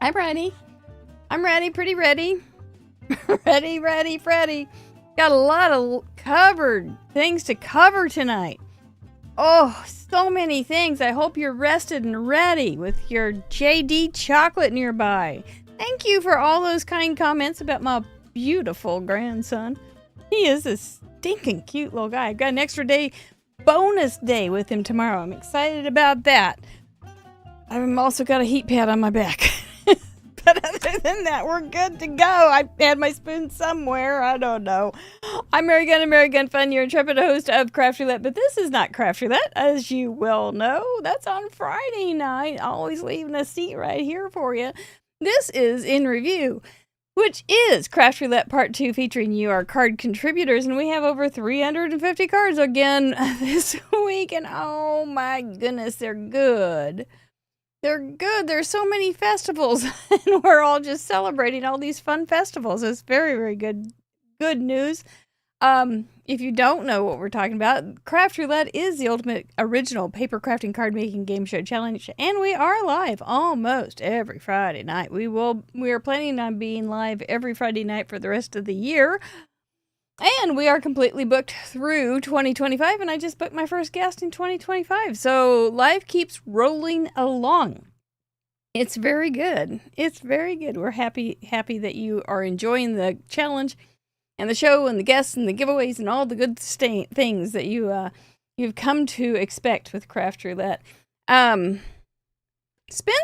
I'm ready. I'm ready, pretty ready. ready, Freddy. Got a lot of covered things to cover tonight. Oh, so many things. I hope you're rested and ready with your JD chocolate nearby. Thank you for all those kind comments about my beautiful grandson. He is a stinking cute little guy. I've got an extra day, bonus day with him tomorrow. I'm excited about that. I've also got a heat pad on my back. But other than that, we're good to go. I had my spoon somewhere. I don't know. I'm Mary Gun Fun, your intrepid host of Craft Roulette. But this is not Craft Roulette, as you well know. That's on Friday night. Always leaving a seat right here for you. This is In Review, which is Craft Roulette Part 2, featuring you, our card contributors. And we have over 350 cards again this week. And oh my goodness, they're good. They're good. There's so many festivals, and we're all just celebrating all these fun festivals. It's very, very good news. If you don't know what we're talking about, Craft Roulette is the ultimate original paper crafting card making game show challenge, and we are live almost every Friday night. We are planning on being live every Friday night for the rest of the year. And we are completely booked through 2025, and I just booked my first guest in 2025. So life keeps rolling along. It's very good. It's very good. We're happy that you are enjoying the challenge and the show and the guests and the giveaways and all the good things that you've come to expect with Craft Roulette. Spin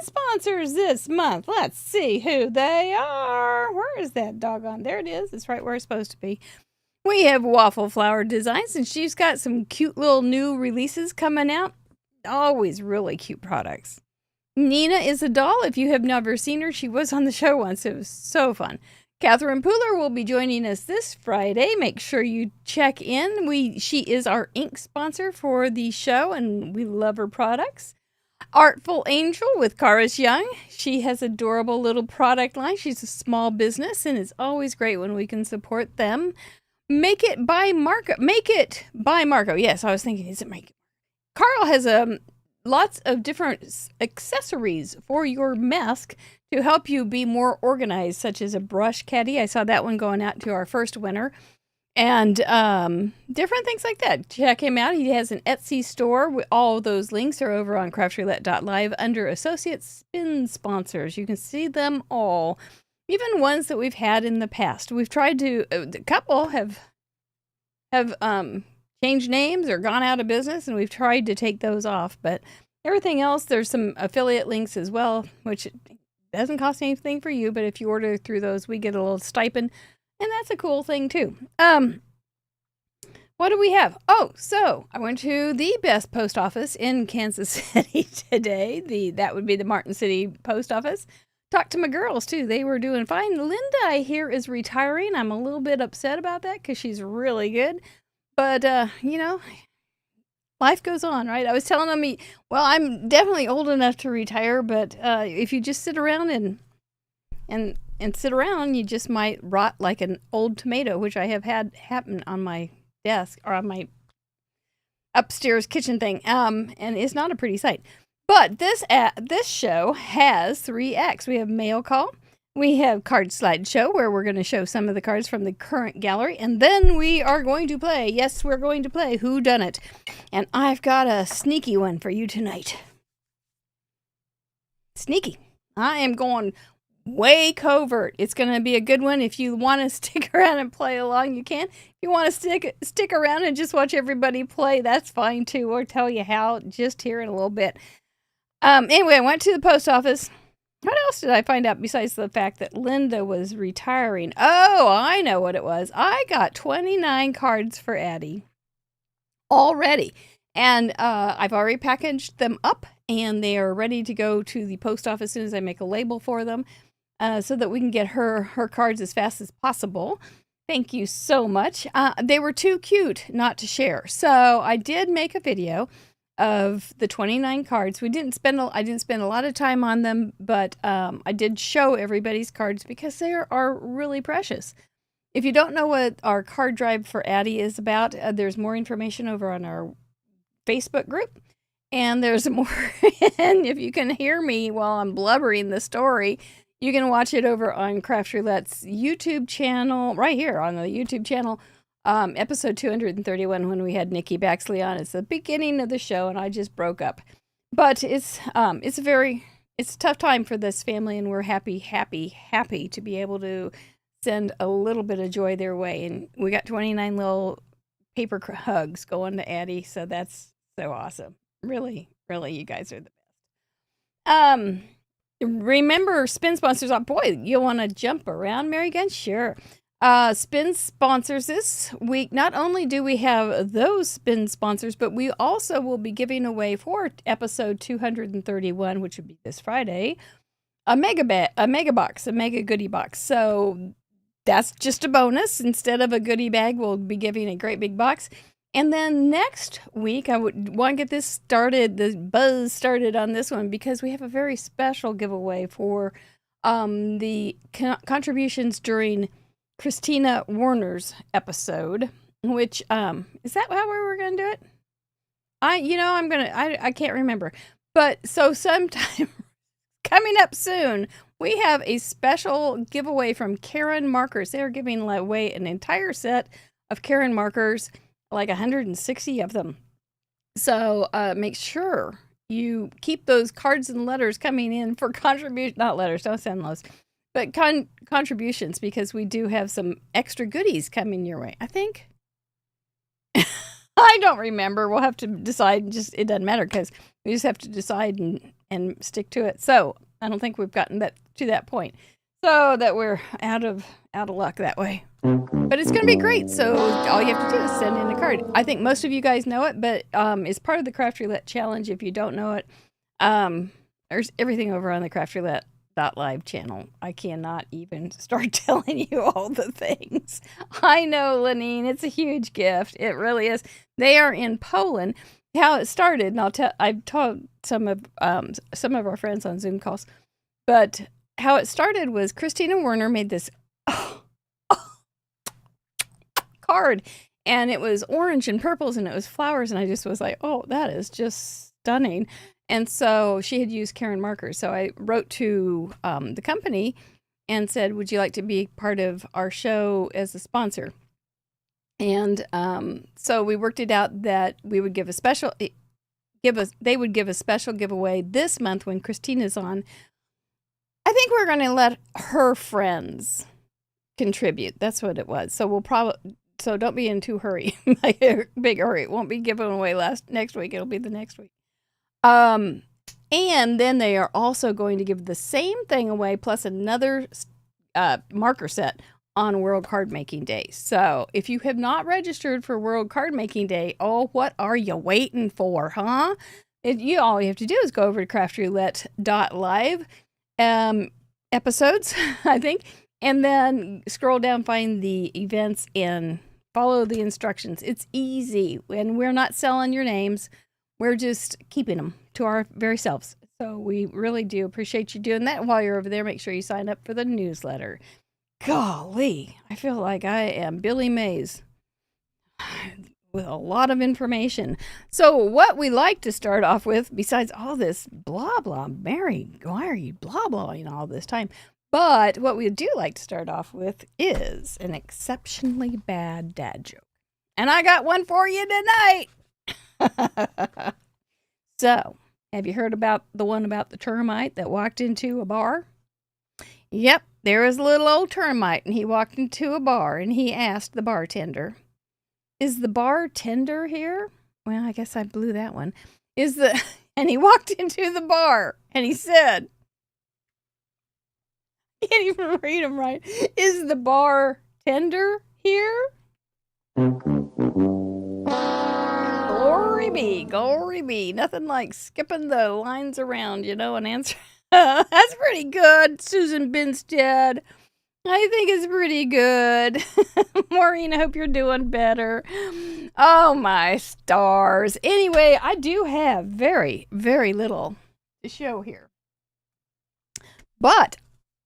sponsors this month. Let's see who they are. Where is that doggone? There it is. It's right where it's supposed to be. We have Waffle Flower Designs, and she's got some cute little new releases coming out. Always really cute products. Nina is a doll. If you have never seen her, she was on the show once. It was so fun. Catherine Pooler will be joining us this Friday. Make sure you check in. She is our ink sponsor for the show, and we love her products. Artful Angel with Karis Young. She has adorable little product line. She's a small business, and it's always great when we can support them. Make It by Marco. Yes, I was thinking, is it Make It? Carl has lots of different accessories for your mask to help you be more organized, such as a brush caddy. I saw that one going out to our first winner. And different things like that. Check him out. He has an Etsy store. All those links are over on craftroulette.live under Associate Spin Sponsors. You can see them all. Even ones that we've had in the past. We've tried to, a couple have changed names or gone out of business, and we've tried to take those off. But everything else, there's some affiliate links as well, which doesn't cost anything for you. But if you order through those, we get a little stipend, and that's a cool thing too. What do we have? Oh, so I went to the best post office in Kansas City today. That would be the Martin City Post Office. Talked to my girls, too. They were doing fine. Linda, I hear, is retiring. I'm a little bit upset about that because she's really good. But, life goes on, right? I was telling them, well, I'm definitely old enough to retire, but if you just sit around and sit around, you just might rot like an old tomato, which I have had happen on my desk or on my upstairs kitchen thing. And it's not a pretty sight. But this show has 3 acts. We have mail call, we have card slideshow, where we're going to show some of the cards from the current gallery, and then we are going to play. Yes, we're going to play Whodunit, and I've got a sneaky one for you tonight. Sneaky. I am going way covert. It's going to be a good one. If you want to stick around and play along, you can. If you want to stick around and just watch everybody play, that's fine too. We'll tell you how just here in a little bit. Anyway, I went to the post office. What else did I find out besides the fact that Linda was retiring? Oh, I know what it was. I got 29 cards for Addie already. And I've already packaged them up, and they are ready to go to the post office as soon as I make a label for them, so that we can get her cards as fast as possible. Thank you so much. They were too cute not to share. So I did make a video of the 29 cards. I didn't spend a lot of time on them, but I did show everybody's cards because they are really precious. If you don't know what our card drive for Addie is about, there's more information over on our Facebook group, and there's more. And if you can hear me while I'm blubbering the story, You can watch it over on Craft Roulette's YouTube channel, right here on the YouTube channel. Episode 231 when we had Nikki Baxley on. It's the beginning of the show, and I just broke up. But it's a tough time for this family, and we're happy to be able to send a little bit of joy their way. And we got 29 little paper hugs going to Addie, so that's so awesome. Really, really, you guys are the best. Remember, Spin sponsors. Oh, boy, you want to jump around, Mary Gunn? Sure. Spin sponsors this week. Not only do we have those Spin sponsors, but we also will be giving away for episode 231, which would be this Friday, a mega goodie box. So that's just a bonus. Instead of a goodie bag, we'll be giving a great big box. And then next week, I would want to get the buzz started on this one, because we have a very special giveaway for the contributions during Christina Warner's episode, which, is that how we were going to do it? I can't remember. But so sometime coming up soon, we have a special giveaway from Karen Markers. They're giving away an entire set of Karen Markers, like 160 of them. So make sure you keep those cards and letters coming in for not letters, don't send those, but contributions, because we do have some extra goodies coming your way, I think. I don't remember. We'll have to decide. It doesn't matter, because we just have to decide and stick to it. So I don't think we've gotten to that point, so that we're out of luck that way. But it's going to be great. So all you have to do is send in a card. I think most of you guys know it, but it's part of the Craft Roulette Challenge. If you don't know it, there's everything over on the Craft Roulette.live channel. I cannot even start telling you all the things. I know, Lenine, it's a huge gift. It really is. They are in Poland. How it started, and I've told some of our friends on Zoom calls, but how it started was Christina Werner made this card, and it was orange and purples, and it was flowers, and I just was like, oh, that is just stunning. And so she had used Karen Markers. So I wrote to the company and said, would you like to be part of our show as a sponsor? And so we worked it out that we would give they would give a special giveaway this month when Christina's on. I think we're going to let her friends contribute. That's what it was. So so don't be in too hurry, like a big hurry. It won't be given away next week. It'll be the next week. And then they are also going to give the same thing away, plus another marker set on World Card Making Day. So if you have not registered for World Card Making Day, what are you waiting for, huh? All you have to do is go over to craftroulette.live episodes, I think, and then scroll down, find the events, and follow the instructions. It's easy, and we're not selling your names. We're just keeping them to our very selves. So we really do appreciate you doing that. While you're over there, make sure you sign up for the newsletter. Golly, I feel like I am Billy Mays with a lot of information. So what we like to start off with, besides all this blah, blah, Mary, why are you blah, blahing all this time? But what we do like to start off with is an exceptionally bad dad joke. And I got one for you tonight. So, have you heard about the one about the termite that walked into a bar? Yep, there was a little old termite, and he walked into a bar, and he asked the bartender, is the bartender here? Well, I guess I blew that one. And he walked into the bar, and he said, I can't even read them right. Is the bartender here? Glory be. Nothing like skipping the lines around, and answer. That's pretty good, Susan Binstead. I think it's pretty good. Maureen, I hope you're doing better. Oh, my stars. Anyway, I do have very, very little to show here. But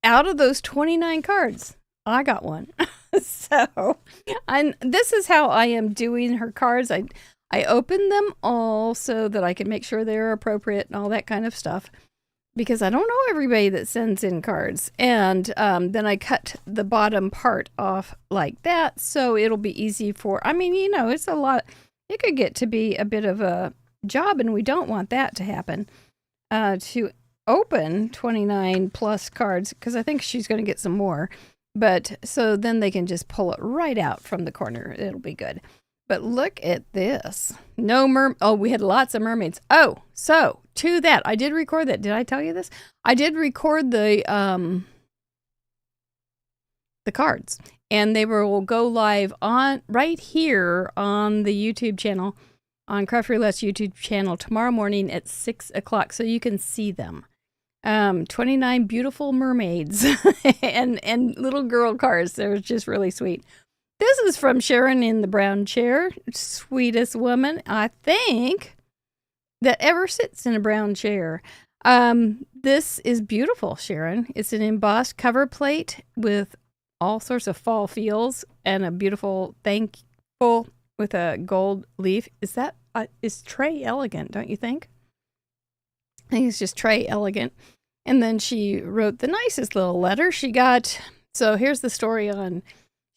out of those 29 cards, I got one. So, this is how I am doing her cards. I opened them all so that I can make sure they're appropriate and all that kind of stuff. because I don't know everybody that sends in cards. And then I cut the bottom part off like that, so it'll be easy for, I mean, it's a lot. It could get to be a bit of a job, and we don't want that to happen. To open 29 plus cards, because I think she's going to get some more. But so then they can just pull it right out from the corner. It'll be good. But look at this. Oh, we had lots of mermaids. Oh, so to that, I did record that. Did I tell you this? I did record the cards, and they will go live on right here on the YouTube channel, on Craft Roulette's YouTube channel tomorrow morning at 6 o'clock, so you can see them. 29 beautiful mermaids and little girl cards. They're just really sweet. This is from Sharon in the brown chair. Sweetest woman, I think, that ever sits in a brown chair. This is beautiful, Sharon. It's an embossed cover plate with all sorts of fall feels and a beautiful thankful with a gold leaf. Is Trey elegant, don't you think? I think it's just Trey elegant. And then she wrote the nicest little letter she got. So here's the story on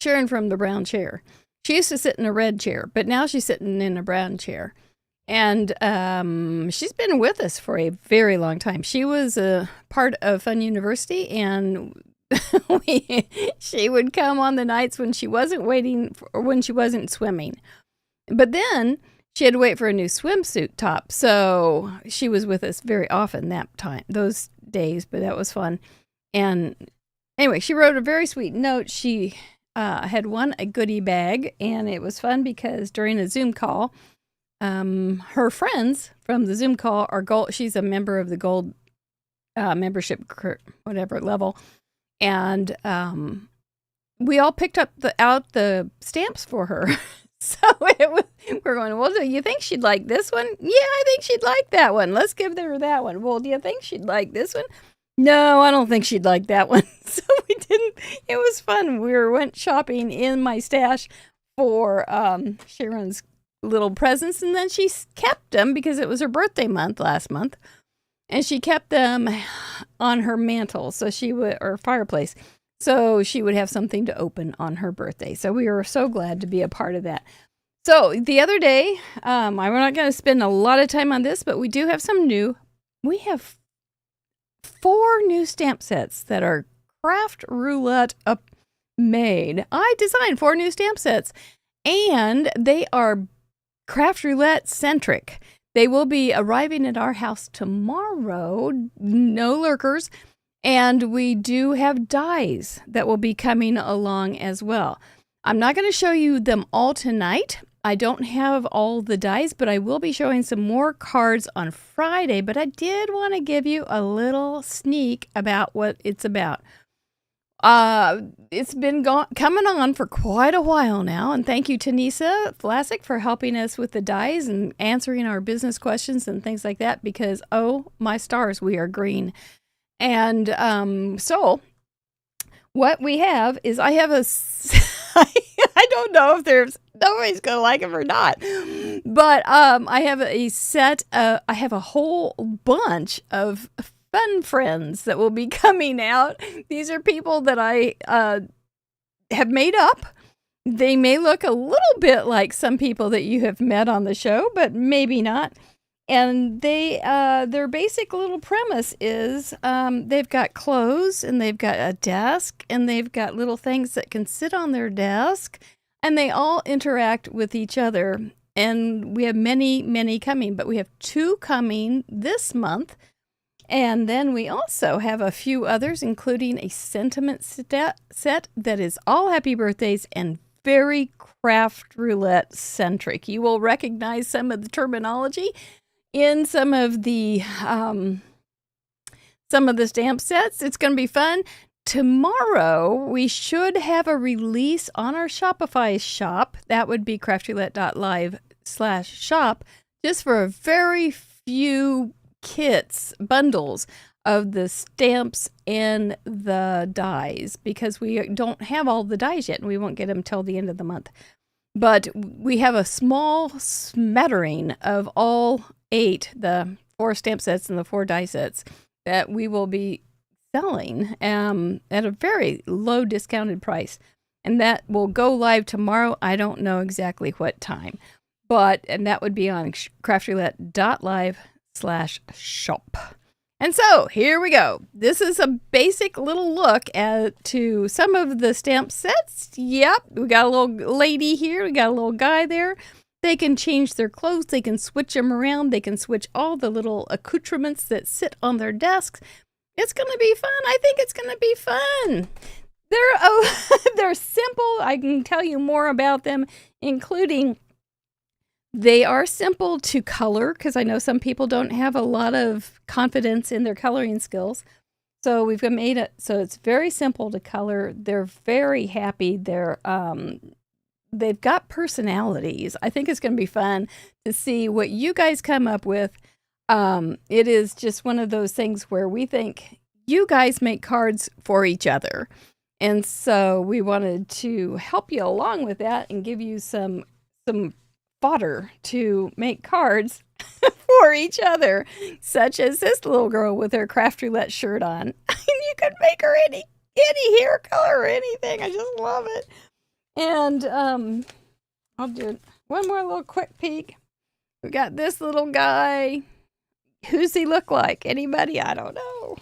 Sharon from the brown chair. She used to sit in a red chair, but now she's sitting in a brown chair. And she's been with us for a very long time. She was a part of Fun University, and she would come on the nights when she wasn't when she wasn't swimming. But then she had to wait for a new swimsuit top, so she was with us very often those days, but that was fun. And anyway, she wrote a very sweet note. She had won a goodie bag, and it was fun because during a Zoom call, her friends from the Zoom call are gold. She's a member of the gold membership, whatever level, and we all picked up the stamps for her. So we're going, well, do you think she'd like this one? Yeah, I think she'd like that one. Let's give her that one. Well, do you think she'd like this one? No, I don't think she'd like that one. So we didn't. It was fun. We went shopping in my stash for Sharon's little presents, and then she kept them because it was her birthday month last month, and she kept them on her mantle, or fireplace. So she would have something to open on her birthday. So we were so glad to be a part of that. So the other day, we're not going to spend a lot of time on this, but we do have we have 4 new stamp sets that are Craft Roulette made. I designed 4 new stamp sets, and they are Craft Roulette centric. They will be arriving at our house tomorrow. No lurkers. And we do have dies that will be coming along as well. I'm not going to show you them all tonight. I don't have all the dies, but I will be showing some more cards on Friday. But I did want to give you a little sneak about what it's about. It's been coming on for quite a while now. And thank you to Nisa Vlasic for helping us with the dies and answering our business questions and things like that. Because, oh, my stars, we are green. And so what we have is I have I don't know if nobody's going to like them or not, but I have a set, I have a whole bunch of fun friends that will be coming out. These are people that I have made up. They may look a little bit like some people that you have met on the show, but maybe not. And their basic little premise is they've got clothes, and they've got a desk, and they've got little things that can sit on their desk, and they all interact with each other. And we have many, many coming, but we have 2 coming this month. And then we also have a few others, including a sentiment set that is all happy birthdays and very Craft Roulette centric. You will recognize some of the terminology in some of the stamp sets. It's going to be fun. Tomorrow, we should have a release on our Shopify shop. That would be craftroulette.live/shop, just for a very few bundles of the stamps and the dies, because we don't have all the dies yet, and we won't get them till the end of the month. But we have a small smattering of all 8, the 4 stamp sets and the 4 die sets, that we will be selling at a very low discounted price. And that will go live tomorrow. I don't know exactly what time. And that would be on craftroulette.live/shop. And so here we go. This is a basic little look to some of the stamp sets. Yep, we got a little lady here. We got a little guy there. They can change their clothes. They can switch them around. They can switch all the little accoutrements that sit on their desks. It's going to be fun. I think it's going to be fun. They're simple. I can tell you more about them, including they are simple to color, because I know some people don't have a lot of confidence in their coloring skills. So we've made it so it's very simple to color. They're very happy. They've got personalities. I think it's going to be fun to see what you guys come up with. It is just one of those things where we think you guys make cards for each other. And so we wanted to help you along with that and give you some fodder to make cards for each other, such as this little girl with her Craft Roulette shirt on. You could make her any hair color or anything. I just love it. And I'll do one more little quick peek. We got this little guy. Who's he look like? Anybody? I don't know.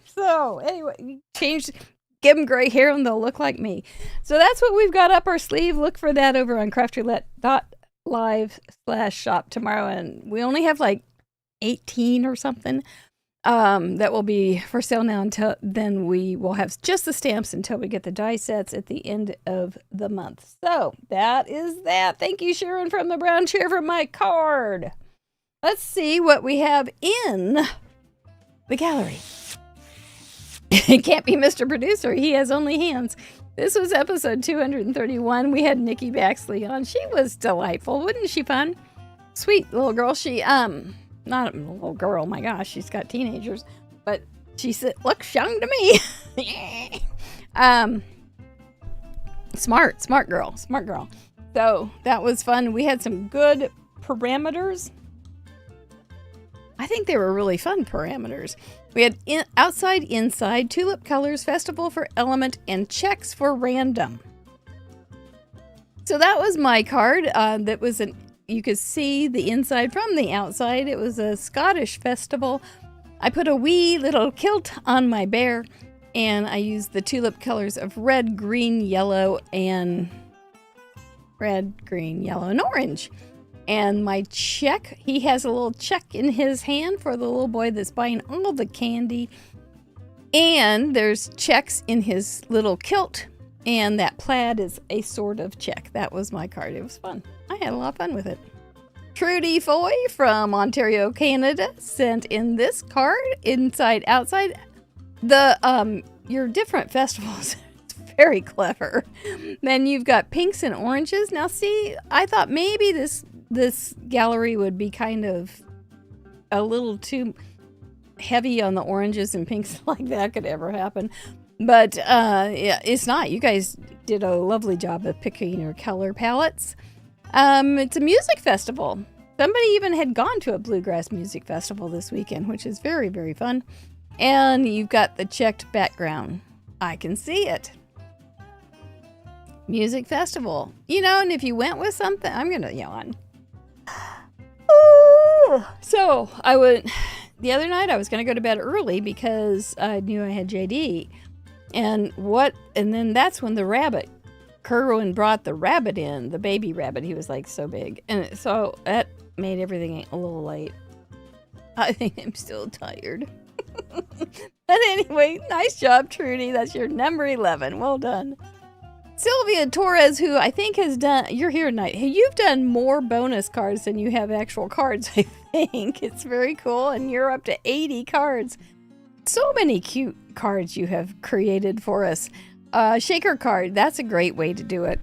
So anyway, give them gray hair and they'll look like me. So that's what we've got up our sleeve. Look for that over on craftroulette.live/shop tomorrow. And we only have like 18 or something that will be for sale now. Until then, we will have just the stamps until we get the die sets at the end of the month. So that is that. Thank you, Sharon from the brown chair, for my card. Let's see what we have in the gallery. It can't be Mr. Producer. He has only hands. This was episode 231. We had Nikki Baxley on. She was delightful. Wasn't she fun? Sweet little girl. She, not a little girl. My gosh, she's got teenagers. But she said, looks young to me. Smart girl. So that was fun. We had some good parameters. I think they were really fun parameters. We had outside, inside, tulip colors, festival for element, and checks for random. So that was my card. That was you could see the inside from the outside. It was a Scottish festival. I put a wee little kilt on my bear, and I used the tulip colors of red, green, yellow, and orange. And my check, he has a little check in his hand for the little boy that's buying all the candy. And there's checks in his little kilt. And that plaid is a sort of check. That was my card. It was fun. I had a lot of fun with it. Trudy Foy from Ontario, Canada sent in this card, inside, outside. Your different festivals. It's very clever. Then you've got pinks and oranges. Now see, I thought maybe this gallery would be kind of a little too heavy on the oranges and pinks, like that could ever happen. But yeah, it's not. You guys did a lovely job of picking your color palettes. It's a music festival. Somebody even had gone to a bluegrass music festival this weekend, which is very, very fun. And you've got the checked background. I can see it. Music festival. And if you went with something, I'm going to yawn. So the other night I was going to go to bed early because I knew I had JD. And then that's when Kerwin brought the rabbit in, the baby rabbit. He was like so big. And so that made everything a little late. I think I'm still tired. But anyway, nice job, Trudy. That's your number 11. Well done. Sylvia Torres, who I think has done, you're here tonight. Hey, you've done more bonus cards than you have actual cards, I think. It's very cool. And you're up to 80 cards. So many cute cards you have created for us. Shaker card, that's a great way to do it.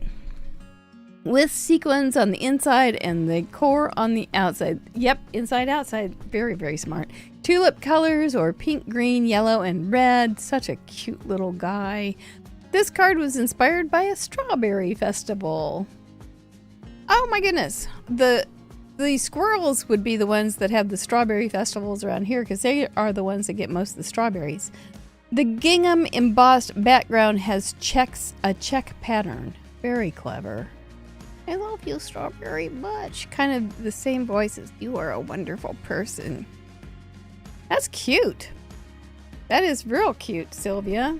With sequins on the inside and the core on the outside. Yep, inside, outside. Very, very smart. Tulip colors or pink, green, yellow, and red. Such a cute little guy. This card was inspired by a strawberry festival. Oh my goodness. the squirrels would be the ones that have the strawberry festivals around here because they are the ones that get most of the strawberries. The gingham embossed background has a check pattern. Very clever. I love you, Strawberry Much. Kind of the same voice as you are a wonderful person. That's cute. That is real cute, Sylvia.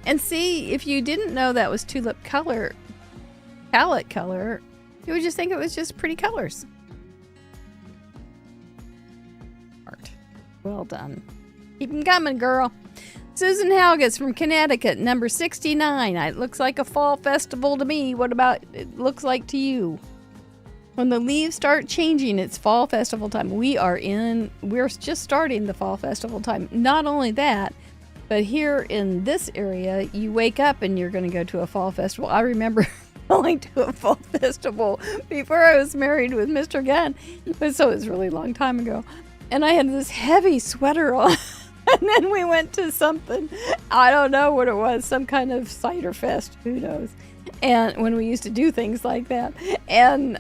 And see, if you didn't know that was tulip color, palette color, you would just think it was just pretty colors. Art. Well done. Keep them coming, girl. Susan Halgis from Connecticut, number 69. It looks like a fall festival to me. What about it looks like to you? When the leaves start changing, it's fall festival time. We're just starting the fall festival time. Not only that, but here in this area, you wake up and you're going to go to a fall festival. I remember going to a fall festival before I was married with Mr. Gunn. So it was a really long time ago. And I had this heavy sweater on. And then we went to something, I don't know what it was, some kind of cider fest, who knows. And when we used to do things like that. And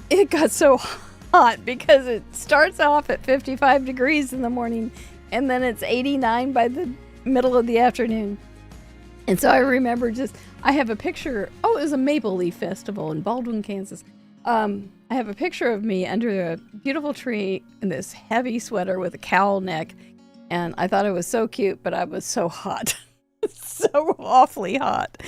it got so hot because it starts off at 55 degrees in the morning and then it's 89 by the middle of the afternoon. And so I remember I have a picture, it was a Maple Leaf Festival in Baldwin, Kansas. I have a picture of me under a beautiful tree in this heavy sweater with a cowl neck. And I thought it was so cute, but I was so hot. So awfully hot.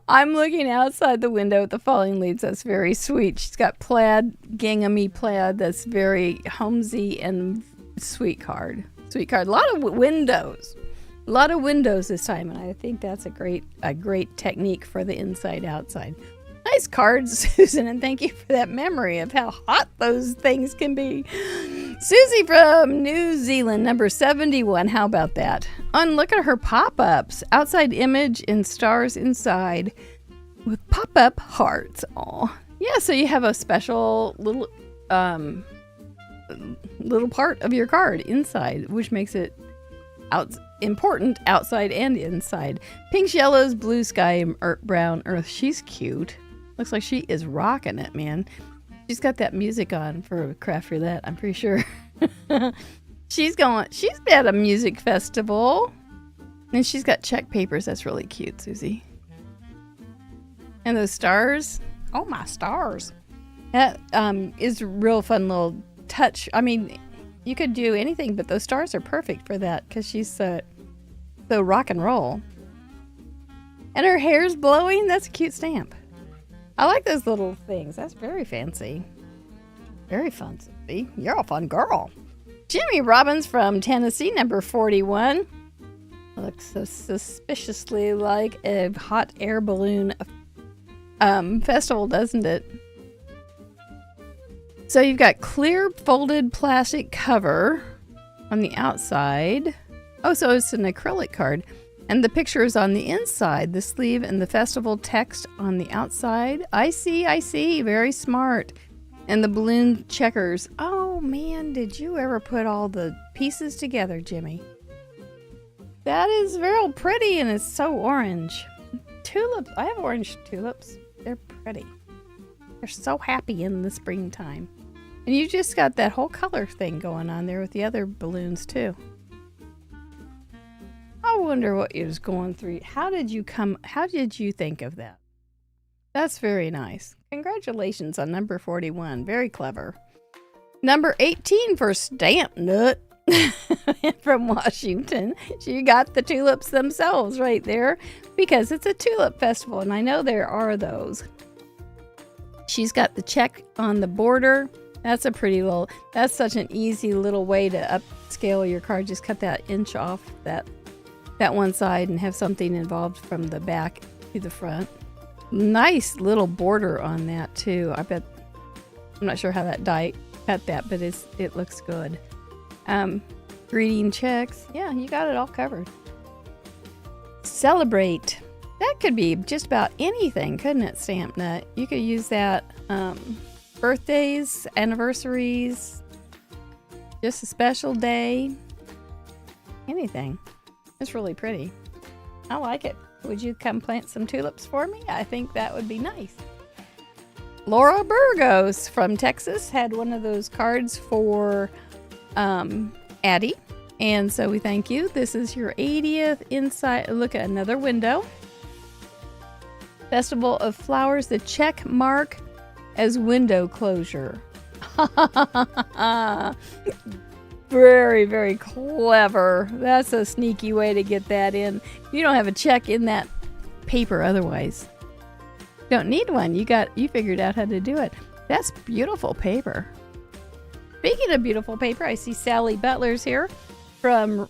I'm looking outside the window at the falling leaves. That's very sweet. She's got plaid, ginghamy plaid that's very homesy and sweet card. Sweet card. A lot of windows. A lot of windows this time. And I think that's a great technique for the inside outside. Nice cards, Susan, and thank you for that memory of how hot those things can be. Susie from New Zealand, number 71. How about that? Look at her pop-ups. Outside image and stars inside with pop-up hearts. Aw. Yeah, so you have a special little part of your card inside, which makes it important outside and inside. Pinks, yellows, blue sky, brown earth. She's cute. Looks like she is rocking it, man. She's got that music on for Craft Roulette, I'm pretty sure. She's at a music festival. And she's got check papers. That's really cute, Susie. And those stars. Oh, my stars. That is a real fun little touch. I mean, you could do anything, but those stars are perfect for that because she's so rock and roll. And her hair's blowing. That's a cute stamp. I like those little things. That's very fancy. Very fun, Sophie. You're a fun girl. Jimmy Robbins from Tennessee, number 41. Looks so suspiciously like a hot air balloon festival, doesn't it? So you've got clear folded plastic cover on the outside. Oh, so it's an acrylic card. And the picture is on the inside, the sleeve and the festival text on the outside. I see. Very smart. And the balloon checkers. Oh, man, did you ever put all the pieces together, Jimmy? That is real pretty, and it's so orange. Tulips. I have orange tulips. They're pretty. They're so happy in the springtime. And you just got that whole color thing going on there with the other balloons, too. I wonder what you was going through. How did you think of that? That's very nice. Congratulations on number 41. Very clever. Number 18 for Stamp Nut from Washington. She got the tulips themselves right there because it's a tulip festival, and I know there are those. She's got the check on the border. That's a pretty that's such an easy little way to upscale your card. Just cut that inch off that one side and have something involved from the back to the front. Nice little border on that too. I'm not sure how that die cut that, but it looks good. Greeting checks. Yeah, you got it all covered. Celebrate. That could be just about anything, couldn't it, Stamp Nut? You could use that birthdays, anniversaries, just a special day, anything. It's really pretty. I like it. Would you come plant some tulips for me? I think that would be nice. Laura Burgos from Texas had one of those cards for Addie. And so we thank you. This is your 80th inside. Look at another window. Festival of Flowers, the check mark as window closure. Very, very clever. That's a sneaky way to get that in. You don't have a check in that paper otherwise. Don't need one. You figured out how to do it. That's beautiful paper. Speaking of beautiful paper, I see Sally Butler's here from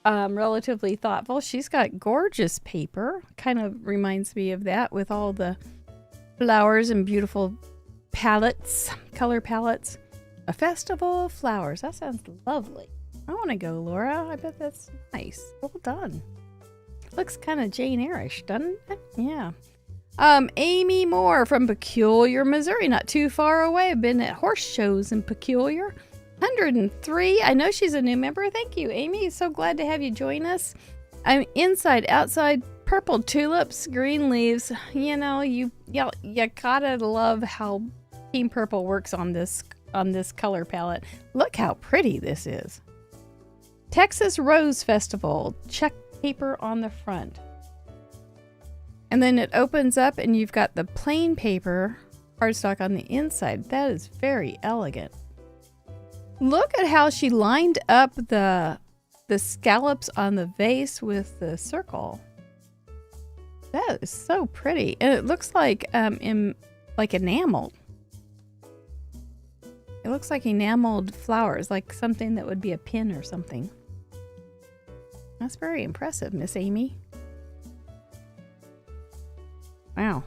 Relatively Thoughtful. She's got gorgeous paper. Kind of reminds me of that with all the flowers and beautiful palettes, color palettes. A festival of flowers. That sounds lovely. I want to go, Laura. I bet that's nice. Well done. Looks kind of Jane Eyre-ish, doesn't it? Yeah. Amy Moore from Peculiar, Missouri. Not too far away. I've been at horse shows in Peculiar. 103. I know she's a new member. Thank you, Amy. So glad to have you join us. I'm inside, outside, purple tulips, green leaves. You know, you gotta love how Team Purple works on this color palette. Look how pretty this is. Texas Rose Festival. Check paper on the front. And then it opens up and you've got the plain paper cardstock on the inside. That is very elegant. Look at how she lined up the scallops on the vase with the circle. That is so pretty. And it looks like enameled. It looks like enameled flowers, like something that would be a pin or something. That's very impressive, Miss Amy. Wow.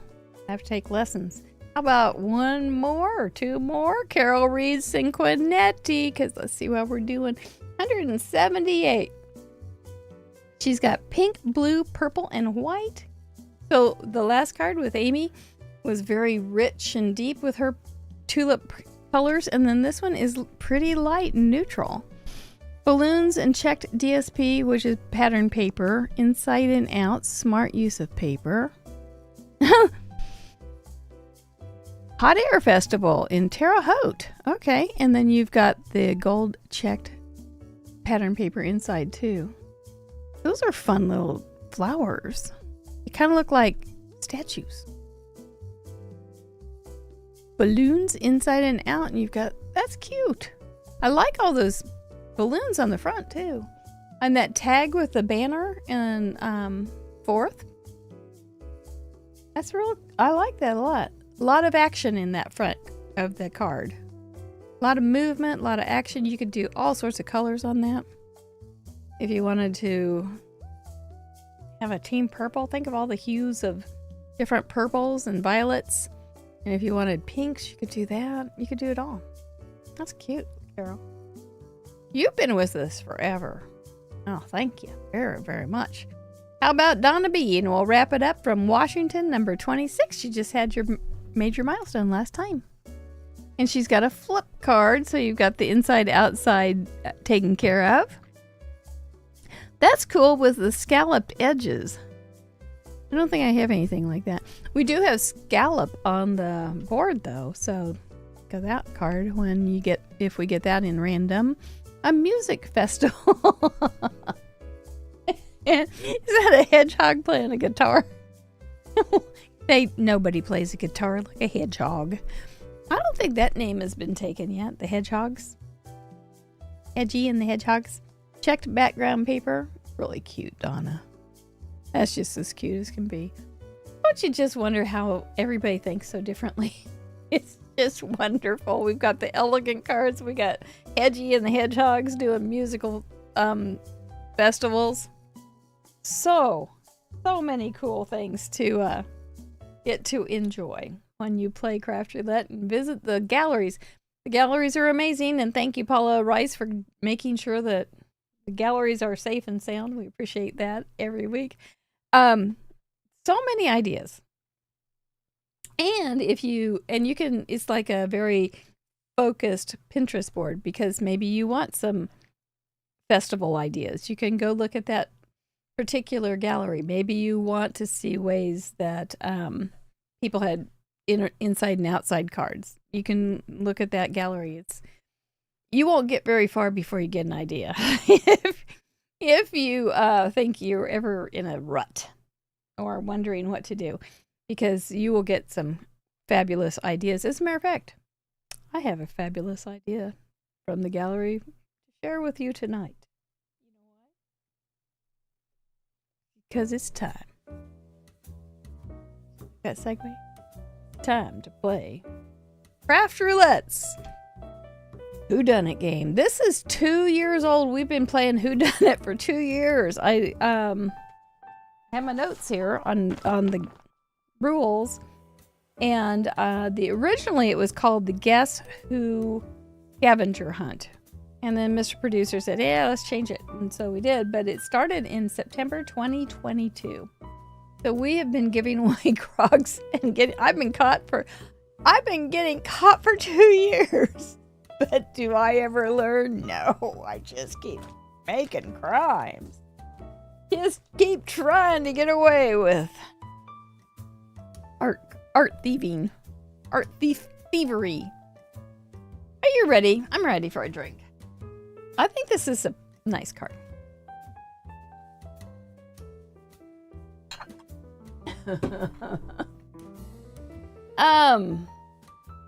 I have to take lessons. How about one more or two more? Carol Reed Cinquenetti, because let's see what we're doing. 178. She's got pink, blue, purple, and white. So the last card with Amy was very rich and deep with her tulip colors, and then this one is pretty light and neutral. Balloons and checked DSP, which is pattern paper, inside and out, smart use of paper. Hot Air Festival in Terre Haute. Okay, and then you've got the gold checked pattern paper inside too. Those are fun little flowers. They kind of look like statues. Balloons inside and out, and you've got, that's cute. I like all those balloons on the front too. And that tag with the banner and fourth. That's real, I like that a lot. A lot of action in that front of the card. A lot of movement, a lot of action. You could do all sorts of colors on that. If you wanted to have a team purple, think of all the hues of different purples and violets. And if you wanted pinks, you could do that. You could do it all. That's cute, Carol. You've been with us forever. Oh, thank you very, very much. How about Donna B? And we'll wrap it up from Washington, number 26. You just had your major milestone last time. And she's got a flip card, so you've got the inside, outside taken care of. That's cool with the scalloped edges. I don't think I have anything like that. We do have scallop on the board though, so look at that card when you get, if we get that in random. A music festival. Is that a hedgehog playing a guitar? Nobody plays a guitar like a hedgehog. I don't think that name has been taken yet. The Hedgehogs. Edgy and the Hedgehogs. Checked background paper. Really cute, Donna. That's just as cute as can be. Don't you just wonder how everybody thinks so differently? It's just wonderful. We've got the elegant cards. We got Edgy and the Hedgehogs doing musical festivals. So many cool things to get to enjoy when you play Craft Roulette and visit the galleries. The galleries are amazing, and thank you, Paula Rice, for making sure that the galleries are safe and sound. We appreciate that every week. So many ideas. And you can, it's like a very focused Pinterest board, because maybe you want some festival ideas. You can go look at that particular gallery. Maybe you want to see ways that people had inside and outside cards. You can look at that gallery. You won't get very far before you get an idea. if you think you're ever in a rut or wondering what to do, because you will get some fabulous ideas. As a matter of fact, I have a fabulous idea from the gallery to share with you tonight. You know why? Because it's time. That segue? Time to play Craft Roulette's Whodunit game. This is 2 years old. We've been playing Whodunit for 2 years. I have my notes here on the rules, and originally it was called the Guess Who Scavenger Hunt, and then Mr. Producer said, "Yeah, let's change it," and so we did. But it started in September 2022. So we have been giving away crogs and I've been getting caught for 2 years. But do I ever learn? No, I just keep making crimes. Just keep trying to get away with art thieving, thievery. Are you ready? I'm ready for a drink. I think this is a nice card.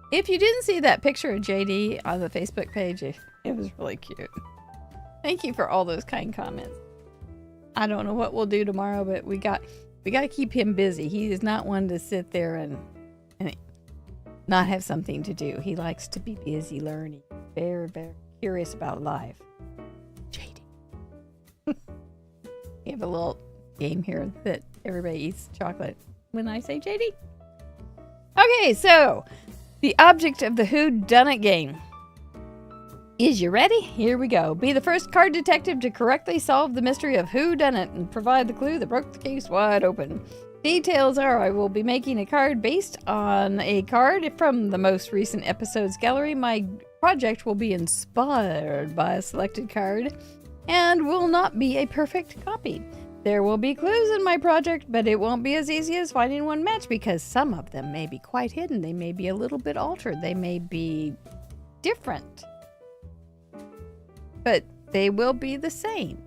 If you didn't see that picture of JD on the Facebook page, it was really cute. Thank you for all those kind comments. I don't know what we'll do tomorrow, but we got to keep him busy. He is not one to sit there and not have something to do. He likes to be busy learning. Very, very curious about life. JD. We have a little game here that everybody eats chocolate when I say JD. Okay, so the object of the Whodunit game. Is you ready? Here we go. Be the first card detective to correctly solve the mystery of Whodunit and provide the clue that broke the case wide open. Details are I will be making a card based on a card from the most recent episode's gallery. My project will be inspired by a selected card and will not be a perfect copy. There will be clues in my project, but it won't be as easy as finding one match because some of them may be quite hidden. They may be a little bit altered. They may be different. But they will be the same.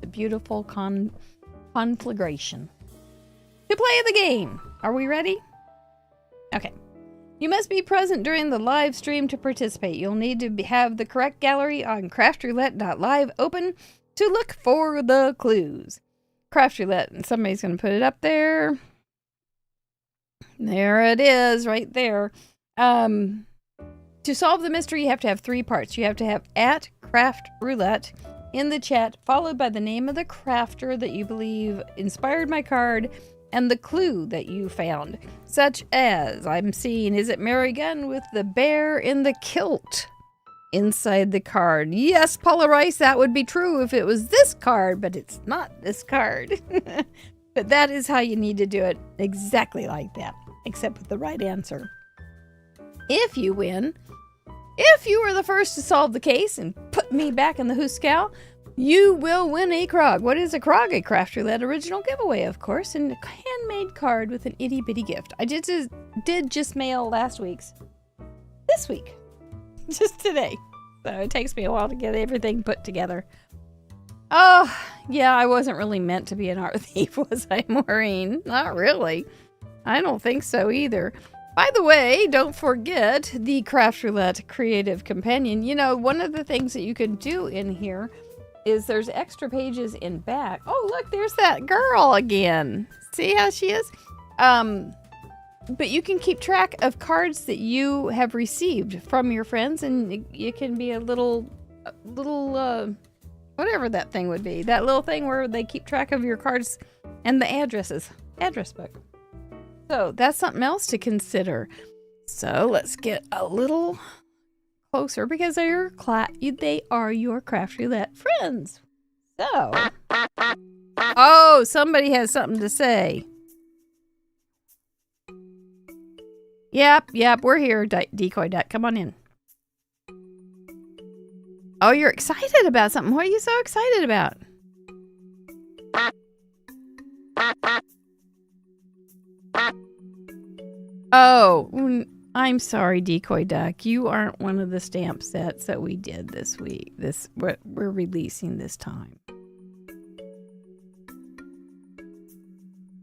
The beautiful conflagration. To play the game. Are we ready? Okay. You must be present during the live stream to participate. You'll need to have the correct gallery on craftroulette.live open to look for the clues. Craft Roulette, and somebody's going to put it up there. There it is, right there. To solve the mystery, you have to have 3 parts. You have to have @CraftRoulette in the chat, followed by the name of the crafter that you believe inspired my card, and the clue that you found, such as, I'm seeing, is it Mary Gunn with the bear in the kilt inside the card? Yes, Paula Rice, that would be true if it was this card, but it's not this card. But that is how you need to do it, exactly like that, except with the right answer. If you win, if you were the first to solve the case and put me back in the Hooskow, you will win a Krog. What is a Krog? A Craft Roulette original giveaway, of course, and a handmade card with an itty bitty gift. I did just mail last week's this week, just today. So it takes me a while to get everything put together. Oh, yeah, I wasn't really meant to be an art thief, was I, Maureen? Not really. I don't think so either. By the way, don't forget the Craft Roulette Creative Companion. You know, one of the things that you can do in here is there's extra pages in back. Oh, look, there's that girl again. See how she is? But you can keep track of cards that you have received from your friends, and you can be a little, whatever that thing would be. That little thing where they keep track of your cards and the addresses. Address book. So that's something else to consider. So let's get a little closer because they are your Craft Roulette friends. So, oh, somebody has something to say. Yep, we're here, Decoy Duck. Come on in. Oh, you're excited about something. What are you so excited about? Oh, I'm sorry, Decoy Duck. You aren't one of the stamp sets that we did this week. What we're releasing this time.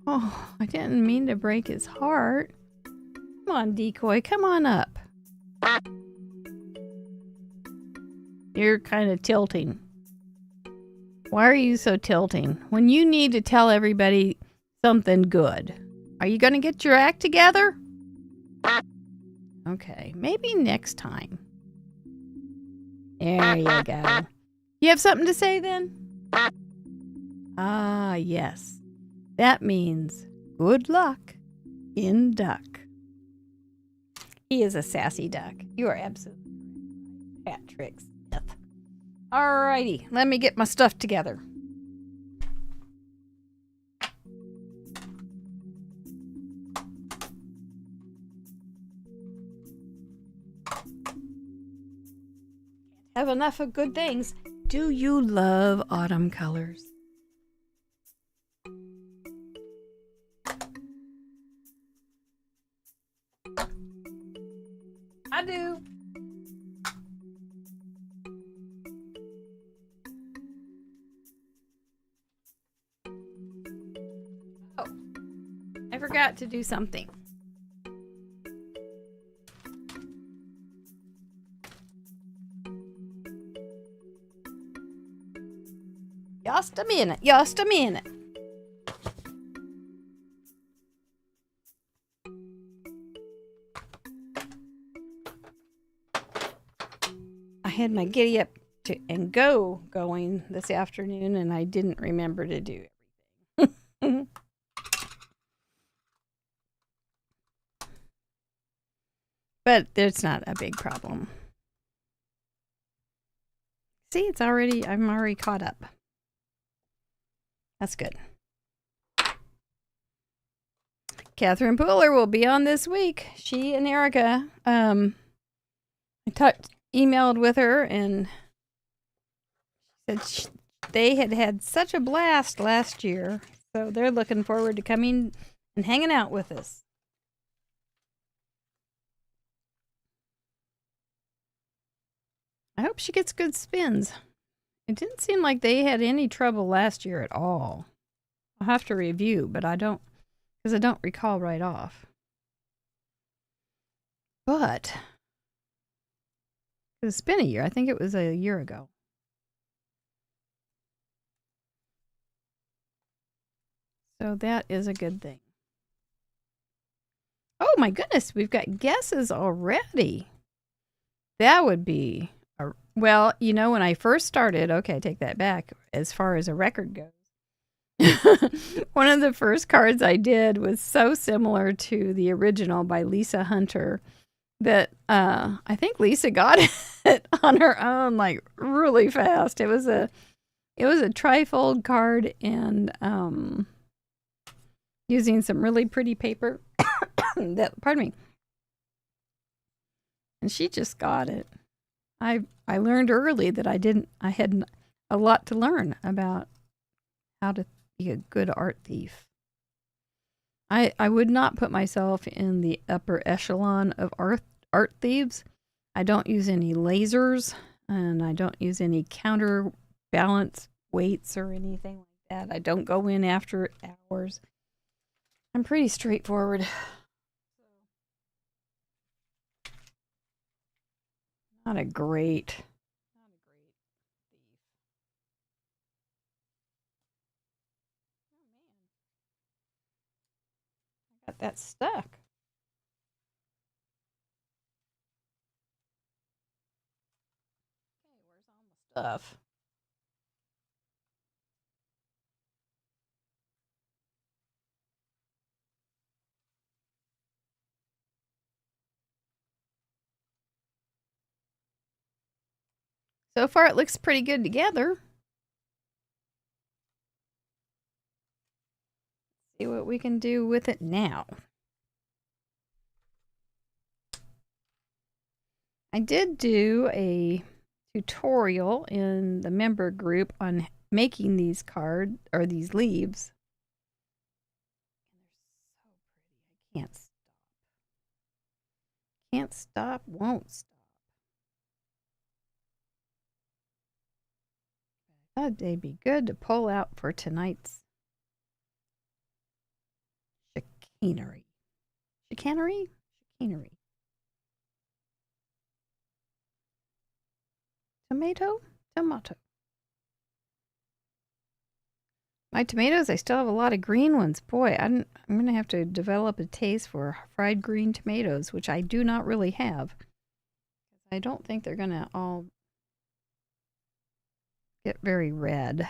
Oh, I didn't mean to break his heart. Come on, Decoy. Come on up. You're kind of tilting. Why are you so tilting? When you need to tell everybody something good. Are you going to get your act together? Okay, maybe next time. There you go. You have something to say then? Ah, yes. That means good luck in duck. He is a sassy duck. You are absolutely right. Patrick Smith. Alrighty, let me get my stuff together. Have enough of good things. Do you love autumn colors? I do. Oh, I forgot to do something. Just a minute, just a minute. I had my giddy up and go going this afternoon, and I didn't remember to do everything. But it's not a big problem. See, I'm already caught up. That's good. Catherine Pooler will be on this week. She and Erica, I emailed with her and said they had such a blast last year. So they're looking forward to coming and hanging out with us. I hope she gets good spins. It didn't seem like they had any trouble last year at all. I'll have to review, but I don't recall right off. But it's been a year. I think it was a year ago. So that is a good thing. Oh my goodness, we've got guesses already. That would be well, when I first started, okay, take that back, as far as a record goes. One of the first cards I did was so similar to the original by Lisa Hunter that I think Lisa got it on her own, like really fast. It was a trifold card and using some really pretty paper. Pardon me. And she just got it. I learned early that I had a lot to learn about how to be a good art thief. I would not put myself in the upper echelon of art thieves. I don't use any lasers, and I don't use any counterbalance weights or anything like that. I don't go in after hours. I'm pretty straightforward. Not a great thief. Oh man, I got that stuck. Okay, where's all my stuff? So far, it looks pretty good together. See what we can do with it now. I did do a tutorial in the member group on making these cards or these leaves. They're so pretty. I can't stop. Can't stop, won't stop. I thought they'd be good to pull out for tonight's chicanery. Chicanery? Chicanery. Tomato? Tomato. My tomatoes, I still have a lot of green ones. Boy, I'm going to have to develop a taste for fried green tomatoes, which I do not really have. I don't think they're going to all get very red.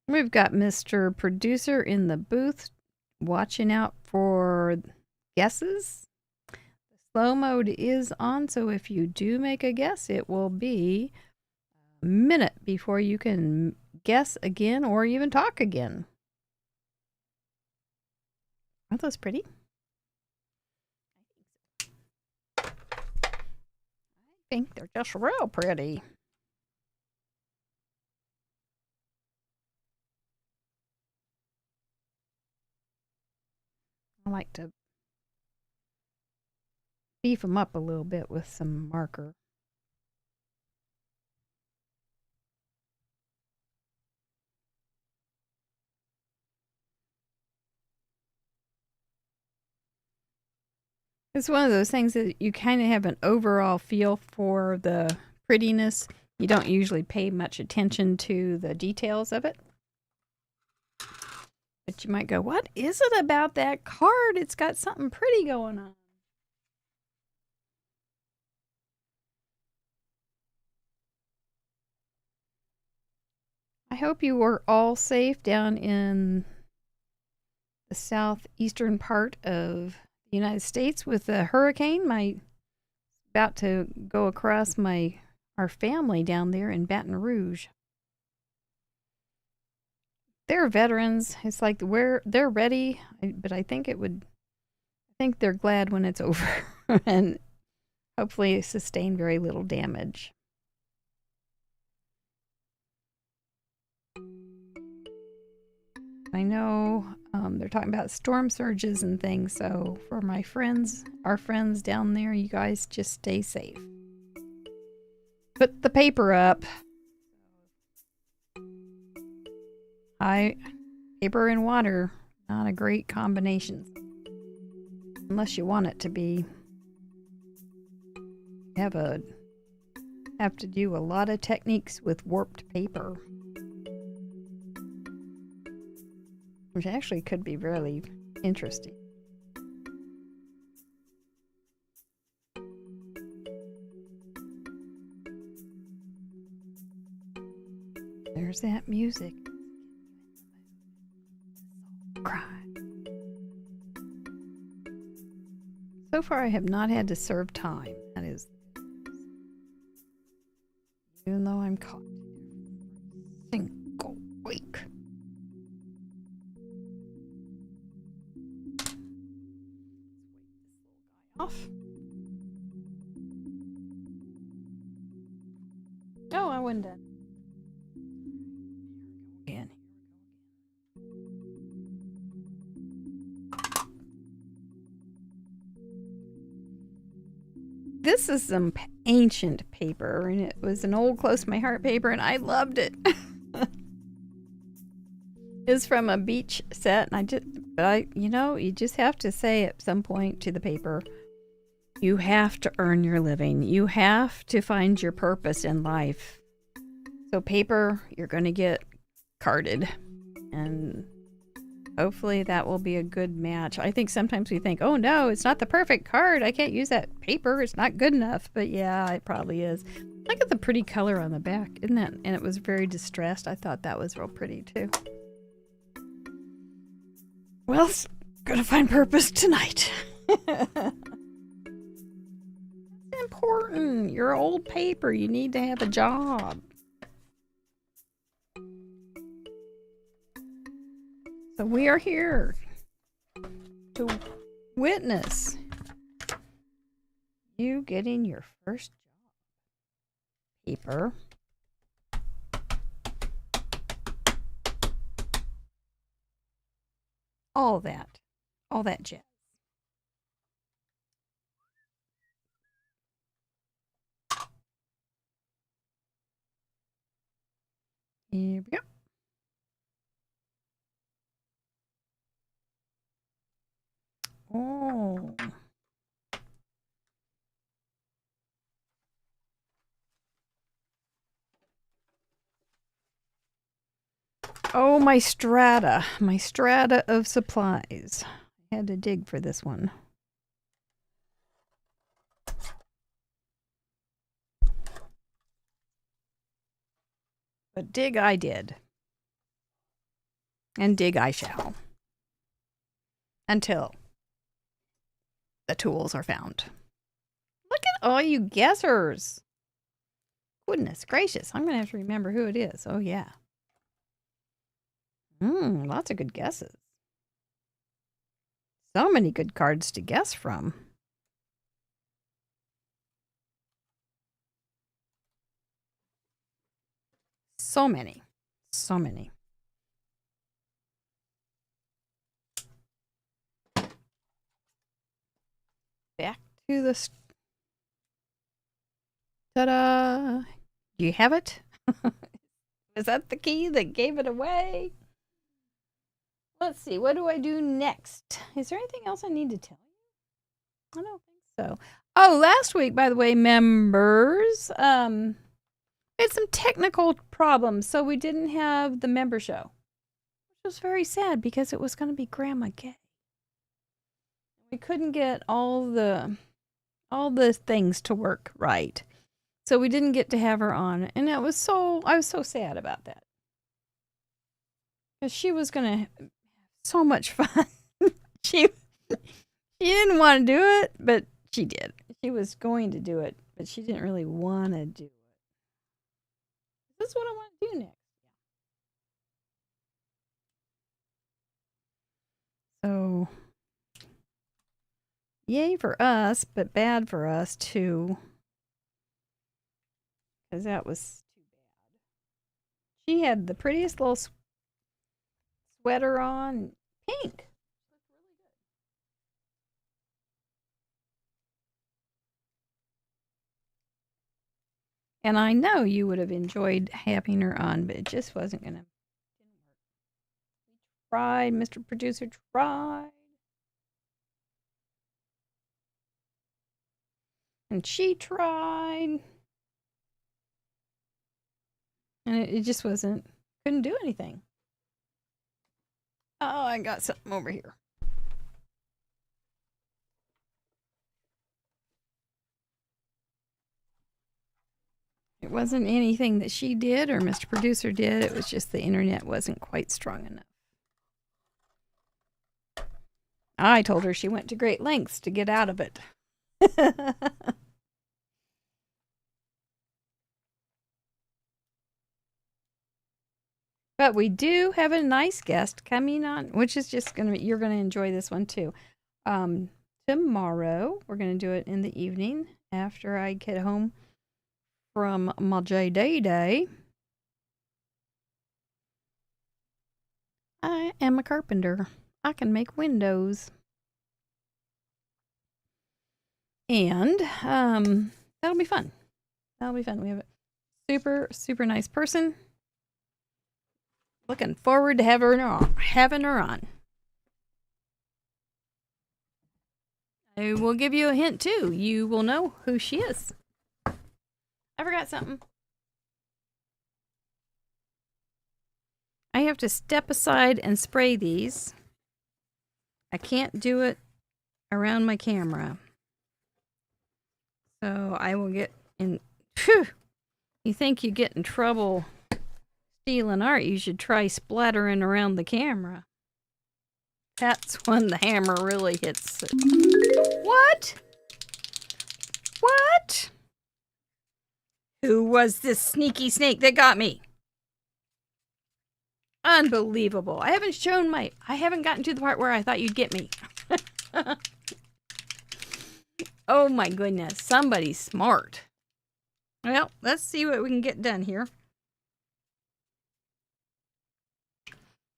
We've got Mr. Producer in the booth watching out for guesses. The slow mode is on, so if you do make a guess, it will be a minute before you can guess again or even talk again. Aren't those pretty? I think they're just real pretty. I like to beef them up a little bit with some marker. It's one of those things that you kind of have an overall feel for the prettiness. You don't usually pay much attention to the details of it. But you might go, what is it about that card? It's got something pretty going on. I hope you were all safe down in the southeastern part of the United States with the hurricane. About to go across our family down there in Baton Rouge. They're veterans. It's like they're ready, but I think they're glad when it's over and hopefully sustain very little damage. I know they're talking about storm surges and things, so for our friends down there, you guys just stay safe. Put the paper up. Paper and water, not a great combination. Unless you want it to be. You have to do a lot of techniques with warped paper. Which actually could be really interesting. There's that music. Cry. So far, I have not had to serve time. That is, even though I'm caught single week. Off. Oh, I wasn't done. Again. This is some ancient paper, and it was an old Close to My Heart paper, and I loved it. It's from a beach set, and you just have to say at some point to the paper, you have to earn your living. You have to find your purpose in life. So paper, you're going to get carded, and hopefully that will be a good match. I think sometimes we think, oh no, it's not the perfect card. I can't use that paper. It's not good enough. But yeah, it probably is. Look at the pretty color on the back, isn't that? And it was very distressed. I thought that was real pretty too. Well, it's gonna find purpose tonight. That's important. You're old paper. You need to have a job. So we are here to witness you getting your first job. Paper. All that. all that jazz. Here we go. Oh. Oh, my strata of supplies. I had to dig for this one. But dig I did. And dig I shall. Until the tools are found. Look at all you guessers. Goodness gracious. I'm going to have to remember who it is. Oh, yeah. Lots of good guesses. So many good cards to guess from. So many. So many. Back to the... Ta-da! Do you have it? Is that the key that gave it away? Let's see. What do I do next? Is there anything else I need to tell you? I don't think so. Oh, last week, by the way, members, we had some technical problems, so we didn't have the member show, which was very sad because it was going to be Grandma Gay. We couldn't get all the things to work right, so we didn't get to have her on, and I was so sad about that because she was going to have so much fun. she didn't want to do it, but she did. She was going to do it, but she didn't really want to do it. This is what I want to do next. So, yay for us, but bad for us too. Because that was too bad. She had the prettiest little sweater on, pink. And I know you would have enjoyed having her on, but it just wasn't going to. We tried, Mr. Producer tried. And she tried. And it just wasn't, couldn't do anything. Oh, I got something over here. It wasn't anything that she did or Mr. Producer did. It was just the internet wasn't quite strong enough. I told her she went to great lengths to get out of it. But we do have a nice guest coming on, which is just going to be, you're going to enjoy this one too. Tomorrow, we're going to do it in the evening after I get home from my Day. I am a carpenter. I can make windows. And that'll be fun. That'll be fun. We have a super, super nice person. Looking forward to having her on. I will give you a hint too. You will know who she is. I forgot something. I have to step aside and spray these. I can't do it around my camera. So I will get in. Phew, you think you get in trouble stealing art, you should try splattering around the camera. That's when the hammer really hits it. What? What? Who was this sneaky snake that got me? Unbelievable. I haven't gotten to the part where I thought you'd get me. Oh my goodness. Somebody's smart. Well, let's see what we can get done here.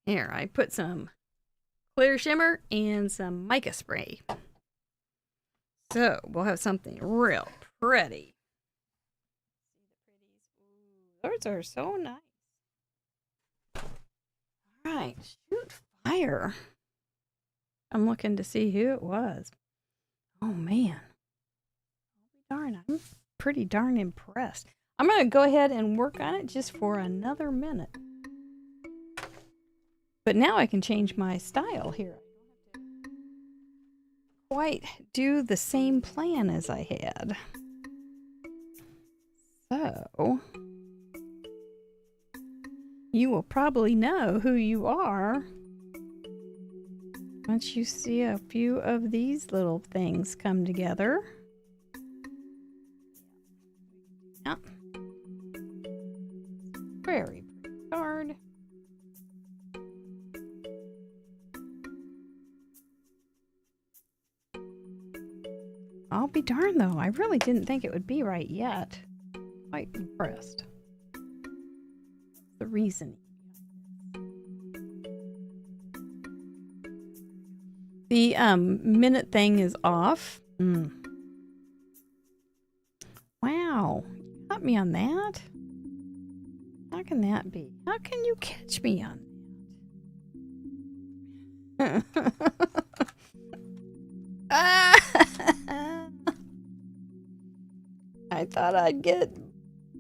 Here, I put some clear shimmer and some mica spray. So we'll have something real pretty. Those are so nice. All right, shoot fire. I'm looking to see who it was. Oh man. Darn, I'm pretty darn impressed. I'm going to go ahead and work on it just for another minute. But now I can change my style here. Quite do the same plan as I had. So, you will probably know who you are once you see a few of these little things come together. Yeah. Very pretty card. I'll be darned though, I really didn't think it would be right yet. Quite impressed. The reasoning. The minute thing is off. Wow, you got me on that? How can that be? How can you catch me on that? I thought I'd get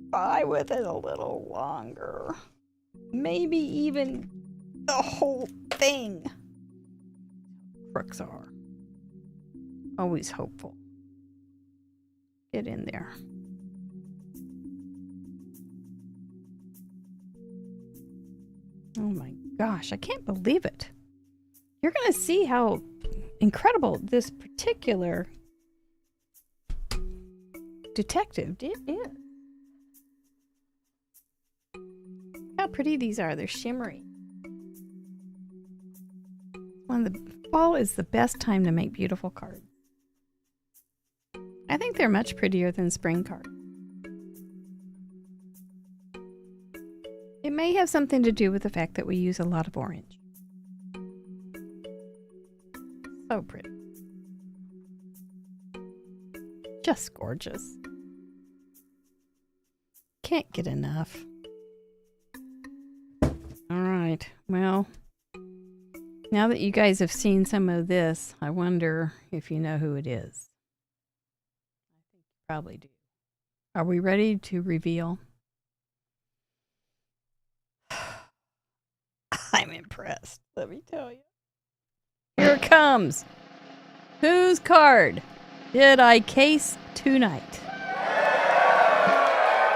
by with it a little longer. Maybe even the whole thing. Crooks are always hopeful. Get in there. Oh my gosh, I can't believe it. You're going to see how incredible this particular detective is. How pretty these are. They're shimmery. Fall is the best time to make beautiful cards. I think they're much prettier than spring cards. It may have something to do with the fact that we use a lot of orange. So pretty. Just gorgeous. Can't get enough. All right, well, now that you guys have seen some of this, I wonder if you know who it is. I think you probably do. Are we ready to reveal? I'm impressed, let me tell you. Here it comes. Whose card did I case tonight?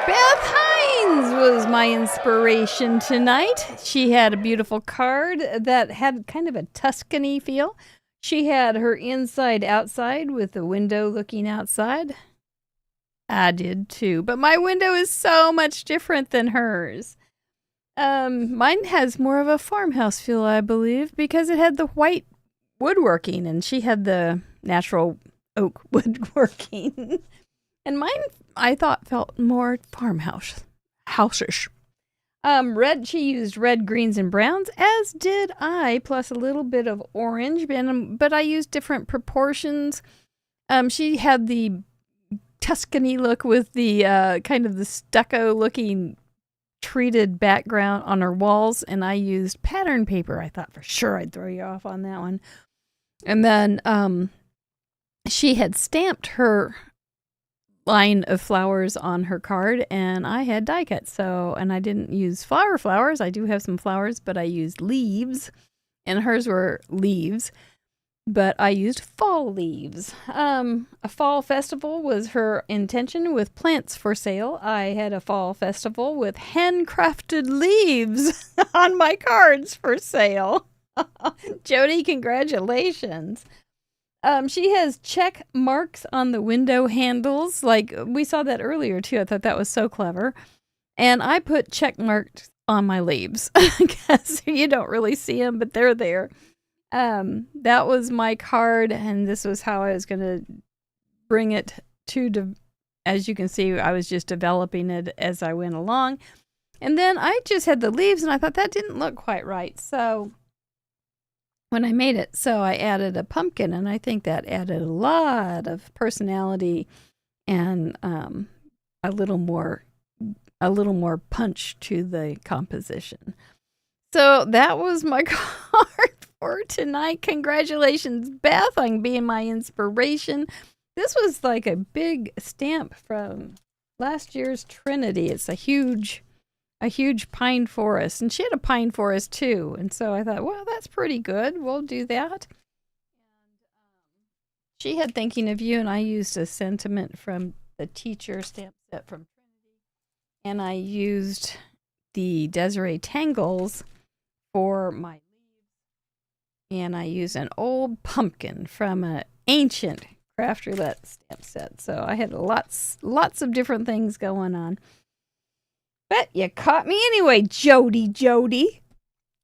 Beth Hines was my inspiration tonight. She had a beautiful card that had kind of a Tuscany feel. She had her inside outside with the window looking outside. I did too, but my window is so much different than hers. Mine has more of a farmhouse feel, I believe, because it had the white woodworking and she had the natural oak woodworking. And mine, I thought, felt more house-ish. Red, she used red, greens, and browns, as did I, plus a little bit of orange, but I used different proportions. She had the Tuscany look with the kind of the stucco-looking treated background on her walls, and I used pattern paper. I thought for sure I'd throw you off on that one. And then she had stamped her line of flowers on her card, and I had die cut. So, and I didn't use flowers. I do have some flowers, but I used leaves, and hers were leaves, but I used fall leaves. A fall festival was her intention with plants for sale. I had a fall festival with handcrafted leaves on my cards for sale. Jody, congratulations. She has check marks on the window handles. Like we saw that earlier too. I thought that was so clever. And I put check marks on my leaves because you don't really see them, but they're there. That was my card, and this was how I was going to bring it to, as you can see, I was just developing it as I went along. And then I just had the leaves, and I thought that didn't look quite right. So when I made it. So I added a pumpkin, and I think that added a lot of personality and a little more punch to the composition. So that was my card for tonight. Congratulations, Beth, on being my inspiration. This was like a big stamp from last year's Trinity. It's a huge pine forest, and she had a pine forest too. And so I thought, well, that's pretty good. We'll do that. She had Thinking of You, and I used a sentiment from the teacher stamp set from Trinity, and I used the Desiree Tangles for my leaves, and I used an old pumpkin from an ancient Craft Roulette stamp set. So I had lots of different things going on. But you caught me anyway, Jody.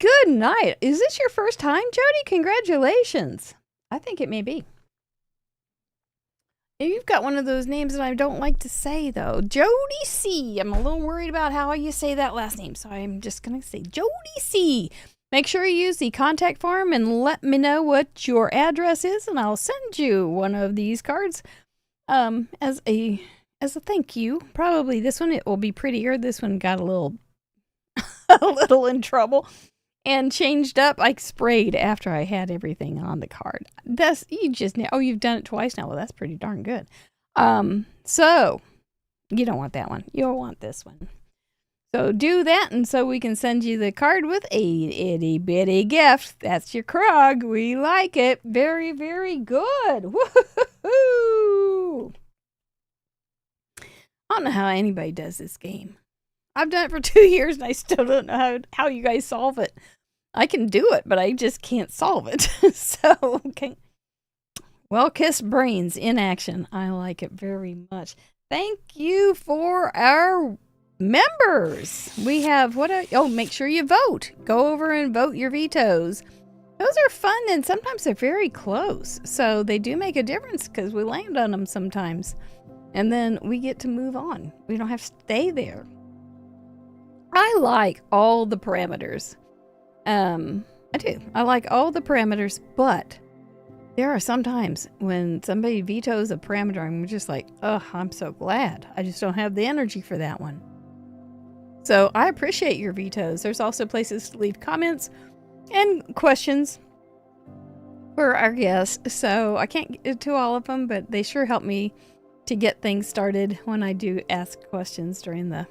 Good night. Is this your first time, Jody? Congratulations. I think it may be. You've got one of those names that I don't like to say, though. Jody C. I'm a little worried about how you say that last name, so I'm just going to say Jody C. Make sure you use the contact form and let me know what your address is, and I'll send you one of these cards as a thank you. Probably this one, it will be prettier. This one got a little in trouble and changed up. I sprayed after I had everything on the card. You've done it twice now. Well, that's pretty darn good. So you don't want that one. You'll want this one. So do that, and so we can send you the card with a itty bitty gift. That's your Krog. We like it. Very, very good. Woohoo! I don't know how anybody does this game. I've done it for 2 years, and I still don't know how you guys solve it. I can do it, but I just can't solve it. So, okay. Well-kissed brains in action. I like it very much. Thank you for our members. We have make sure you vote. Go over and vote your vetoes. Those are fun, and sometimes they're very close. So they do make a difference because we land on them sometimes. And then we get to move on. We don't have to stay there. I like all the parameters. I do. I like all the parameters, but there are some times when somebody vetoes a parameter, I'm just like, oh, I'm so glad. I just don't have the energy for that one. So I appreciate your vetoes. There's also places to leave comments and questions for our guests. So I can't get to all of them, but they sure help me to get things started when I do ask questions during the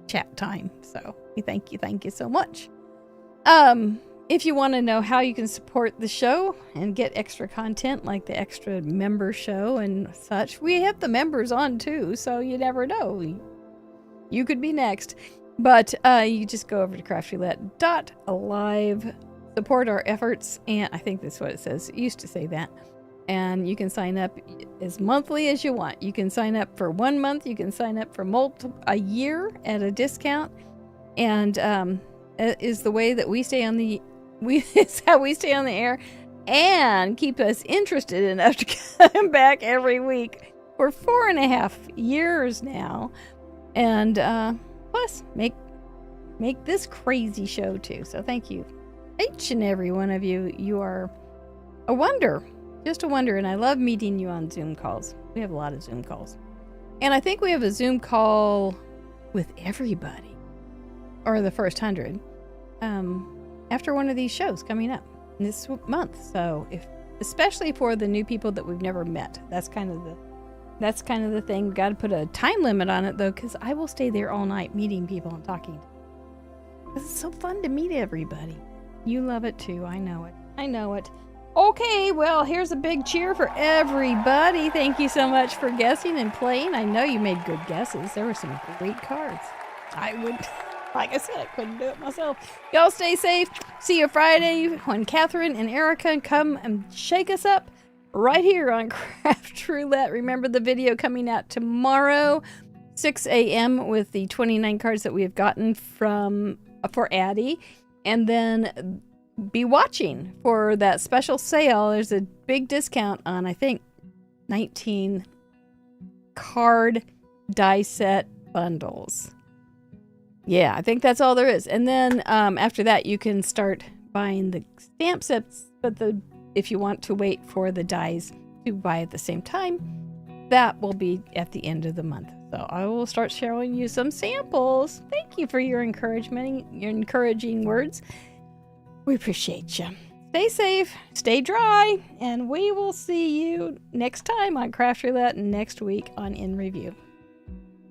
chat time. So we thank you so much. If you want to know how you can support the show and get extra content like the extra member show and such, we have the members on too, so you never know. You could be next. But you just go over to craftroulette.live, support our efforts, and I think that's what it says. It used to say that. And you can sign up as monthly as you want. You can sign up for 1 month. You can sign up for a year at a discount. And it is the way that we stay on the it's how we stay on the air and keep us interested enough to come back every week for 4.5 years now. And plus make this crazy show too. So thank you, each and every one of you. You are a wonder. Just a wonder, and I love meeting you on Zoom calls. We have a lot of Zoom calls. And I think we have a Zoom call with everybody, or the first 100, after one of these shows coming up this month. So especially for the new people that we've never met, that's kind of the thing. We've got to put a time limit on it, though, because I will stay there all night meeting people and talking. It's so fun to meet everybody. You love it, too. I know it. Okay, well, here's a big cheer for everybody. Thank you so much for guessing and playing. I know you made good guesses. There were some great cards. Like I said, I couldn't do it myself. Y'all stay safe. See you Friday when Catherine and Erica come and shake us up right here on Craft Roulette. Remember the video coming out tomorrow, 6 a.m. with the 29 cards that we have gotten for Addie. And then be watching for that special sale. There's a big discount on, I think, 19 card die set bundles. Yeah, I think that's all there is. And then after that, you can start buying the stamp sets But if you want to wait for the dies to buy at the same time, that will be at the end of the month. So I will start showing you some samples. Thank you for your encouragement, your encouraging words. We appreciate you. Stay safe, stay dry, and we will see you next time on Craft Roulette and next week on In Review.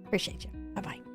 Appreciate you. Bye-bye.